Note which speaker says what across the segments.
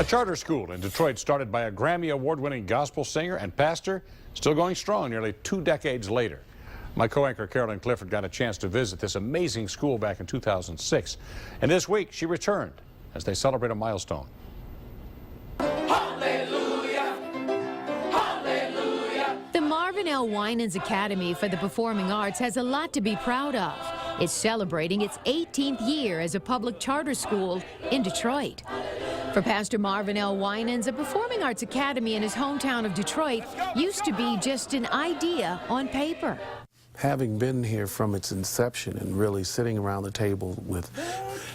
Speaker 1: A charter school in Detroit started by a Grammy Award-winning gospel singer and pastor, still going strong nearly 2 decades later. My co-anchor Carolyn Clifford got a chance to visit this amazing school back in 2006. And this week she returned as they celebrate a milestone.
Speaker 2: Hallelujah! Hallelujah!
Speaker 3: The Marvin L. Winans Academy for the Performing Arts has a lot to be proud of. It's celebrating its 18th year as a public charter school in Detroit. For Pastor Marvin L. Winans, a performing arts academy in his hometown of Detroit used to be just an idea on paper.
Speaker 4: Having been here from its inception and really sitting around the table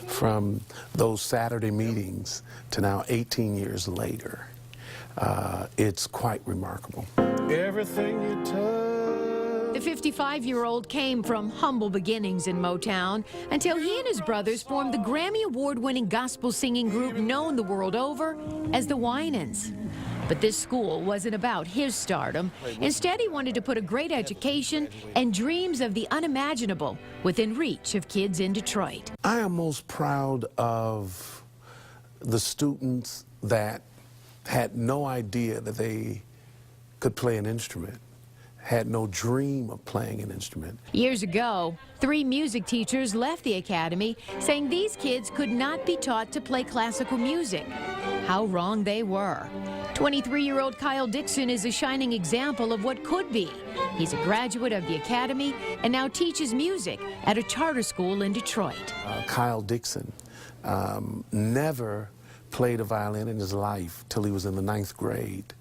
Speaker 4: from those Saturday meetings to now 18 years later, it's quite remarkable. Everything you touch.
Speaker 3: The 55-year-old came from humble beginnings in Motown until he and his brothers formed the Grammy Award-winning gospel singing group known the world over as the Winans. But this school wasn't about his stardom. Instead, he wanted to put a great education and dreams of the unimaginable within reach of kids in Detroit.
Speaker 4: I am most proud of the students that had no idea that they could play an instrument, had no dream of playing an instrument.
Speaker 3: Years ago, 3 music teachers left the academy saying these kids could not be taught to play classical music. How wrong they were. 23-year-old Kyle Dixon is a shining example of what could be. He's a graduate of the academy and now teaches music at a charter school in Detroit.
Speaker 4: Kyle Dixon never played a violin in his life till he was in the 9th grade.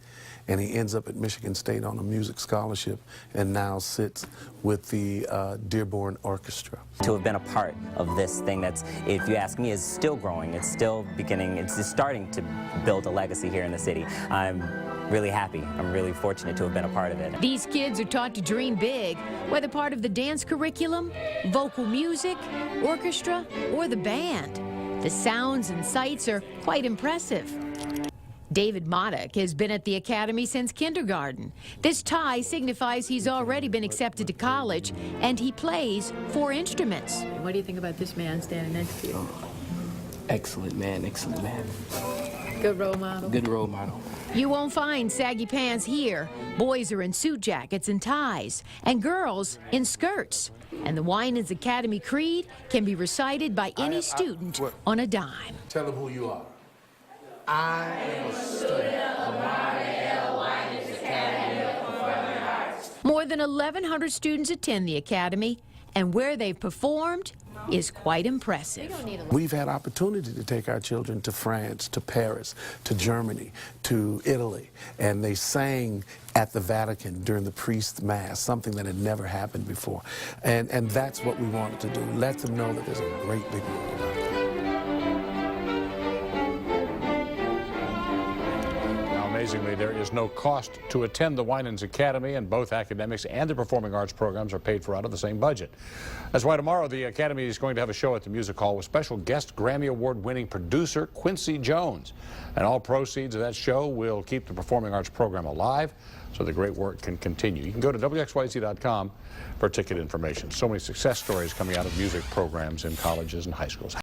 Speaker 4: And he ends up at Michigan State on a music scholarship and now sits with the Dearborn Orchestra.
Speaker 5: To have been a part of this thing that's, if you ask me, is still growing, it's still beginning, it's just starting to build a legacy here in the city. I'm really happy. I'm really fortunate to have been a part of it.
Speaker 3: These kids are taught to dream big, whether part of the dance curriculum, vocal music, orchestra, or the band. The sounds and sights are quite impressive. David Maddock has been at the academy since kindergarten. This tie signifies he's already been accepted to college, and he plays 4 instruments. What do you think about this man standing next to you?
Speaker 6: Excellent man, excellent man.
Speaker 3: Good role model.
Speaker 6: Good role model.
Speaker 3: You won't find saggy pants here. Boys are in suit jackets and ties, and girls in skirts. And the Winans Academy Creed can be recited by any student on a dime.
Speaker 4: Tell them who you are. I am a student of Marvin L. Winans Academy of Performing Arts.
Speaker 3: More than 1,100 students attend the academy, and where they've performed is quite impressive.
Speaker 4: We've had opportunity to take our children to France, to Paris, to Germany, to Italy, and they sang at the Vatican during the priest's mass, something that had never happened before. And that's what we wanted to do, let them know that there's a great big world out there.
Speaker 1: Amazingly, there is no cost to attend the Winans Academy, and both academics and the performing arts programs are paid for out of the same budget. That's why tomorrow the Academy is going to have a show at the Music Hall with special guest Grammy Award-winning producer Quincy Jones. And all proceeds of that show will keep the performing arts program alive so the great work can continue. You can go to WXYZ.com for ticket information. So many success stories coming out of music programs in colleges and high schools.